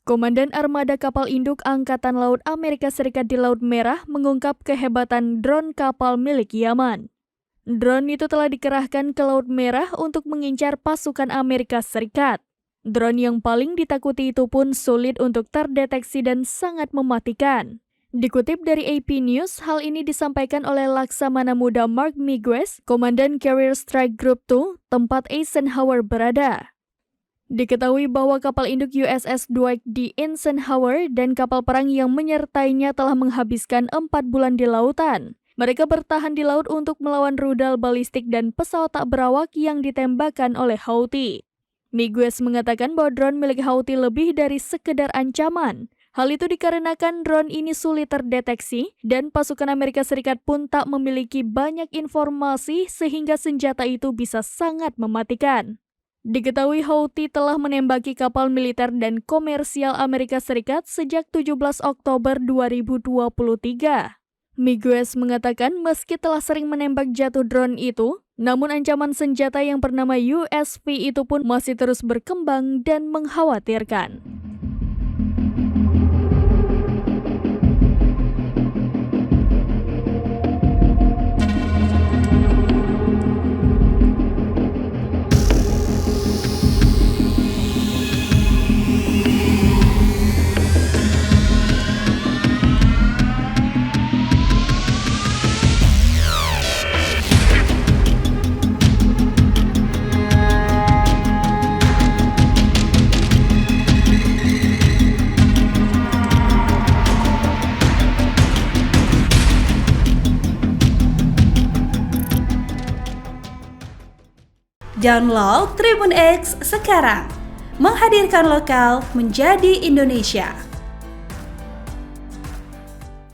Komandan Armada Kapal Induk Angkatan Laut Amerika Serikat di Laut Merah mengungkap kehebatan drone kapal milik Yaman. Drone itu telah dikerahkan ke Laut Merah untuk mengincar pasukan Amerika Serikat. Drone yang paling ditakuti itu pun sulit untuk terdeteksi dan sangat mematikan. Dikutip dari AP News, hal ini disampaikan oleh Laksamana Muda Mark Miguez, Komandan Carrier Strike Group 2, tempat Eisenhower berada. Diketahui bahwa kapal induk USS Dwight D. Eisenhower dan kapal perang yang menyertainya telah menghabiskan 4 bulan di lautan. Mereka bertahan di laut untuk melawan rudal balistik dan pesawat tak berawak yang ditembakkan oleh Houthi. Miguez mengatakan bahwa drone milik Houthi lebih dari sekedar ancaman. Hal itu dikarenakan drone ini sulit terdeteksi dan pasukan Amerika Serikat pun tak memiliki banyak informasi sehingga senjata itu bisa sangat mematikan. Diketahui Houthi telah menembaki kapal militer dan komersial Amerika Serikat sejak 17 Oktober 2023. Miguez mengatakan meski telah sering menembak jatuh drone itu, namun ancaman senjata yang bernama USV itu pun masih terus berkembang dan mengkhawatirkan. Download Tribun X sekarang, menghadirkan lokal menjadi Indonesia.